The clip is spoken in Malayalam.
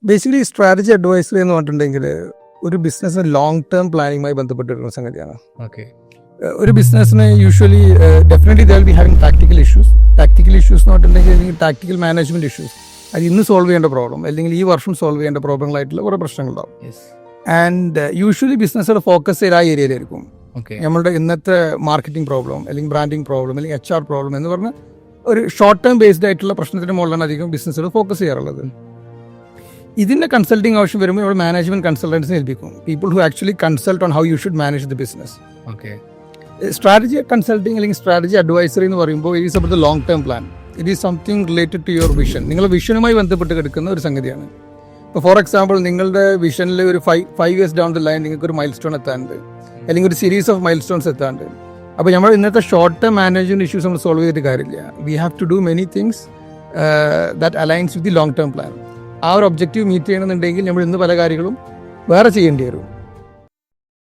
ബേസിക്കലി സ്ട്രാറ്റജി അഡ്വൈസറി എന്ന് പറഞ്ഞിട്ടുണ്ടെങ്കിൽ ഒരു ബിസിനസ്സിന് ലോങ് ടേം പ്ലാനിങ്ങുമായി ബന്ധപ്പെട്ടിരുന്ന സംഗതിയാണ്. ഓക്കെ. ഒരു ബിസിനസ്സിന് usually definitely they will be having tactical issues എന്ന് പറഞ്ഞിട്ടുണ്ടെങ്കിൽ അല്ലെങ്കിൽ ടാക്ടിക്കൽ മാനേജ്മെന്റ് ഇഷ്യൂസ്. അത് ഇന്ന് സോൾവ് ചെയ്യേണ്ട പ്രോബ്ലം അല്ലെങ്കിൽ ഈ വർഷം സോൾവ് ചെയ്യേണ്ട പ്രോബ്ലങ്ങളായിട്ടുള്ള കുറേ പ്രശ്നങ്ങളുണ്ടാവും. ആൻഡ് യൂഷ്വലി ബിസിനസ്സുടെ ഫോക്കസ് ആ ഏരിയയിലായിരിക്കും. നമ്മളുടെ ഇന്നത്തെ മാർക്കറ്റിംഗ് പ്രോബ്ലം അല്ലെങ്കിൽ ബ്രാൻഡിങ് പ്രോബ്ലം അല്ലെങ്കിൽ HR പ്രോബ്ലം എന്ന് പറഞ്ഞാൽ ഒരു ഷോർട്ട് ടേം ബേസ്ഡ് ആയിട്ടുള്ള പ്രശ്നത്തിന് മുകളിലാണ് അധികം ബിസിനസ്സുകൾ ഫോക്കസ് ചെയ്യാറുള്ളത്. ഇതിൻ്റെ കൺസൾട്ടിങ് ആവശ്യം വരുമ്പോൾ ഇവിടെ മാനേജ്മെന്റ് കൺസൾട്ടൻസിനെ ഏൽപ്പിക്കും. People who actually consult on how you should manage the business. Okay. Strategy consulting അല്ലെങ്കിൽ സ്ട്രാറ്റജി അഡ്വൈസറി എന്ന് പറയുമ്പോൾ it is about the long term plan. It is something related to your vision. നിങ്ങളുടെ വിഷനുമായി ബന്ധപ്പെട്ട് കിടക്കുന്ന ഒരു സംഗതിയാണ്. ഇപ്പോൾ ഫോർ എക്സാമ്പിൾ നിങ്ങളുടെ വിഷനിൽ ഒരു 5 years ഡൗൺ ദ ലൈൻ നിങ്ങൾക്ക് ഒരു മൈൽ സ്റ്റോൺ എത്താണ്ട് അല്ലെങ്കിൽ ഒരു സീരീസ് ഓഫ് മൈൽ സ്റ്റോൺസ് എത്താണ്ട്. അപ്പോൾ നമ്മൾ ഇന്നത്തെ ഷോർട്ട് ടേം മാനേജ്മെന്റ് ഇഷ്യൂസ് നമ്മൾ സോൾവ് ചെയ്തിട്ട് കാര്യമില്ല. We have to do many things that aligns with the long term plan. ആ ഒരു ഒബ്ജക്റ്റീവ് മീറ്റ് ചെയ്യണമെന്നുണ്ടെങ്കിൽ നമ്മൾ ഇന്ന് പല കാര്യങ്ങളും വേറെ ചെയ്യേണ്ടി വരും.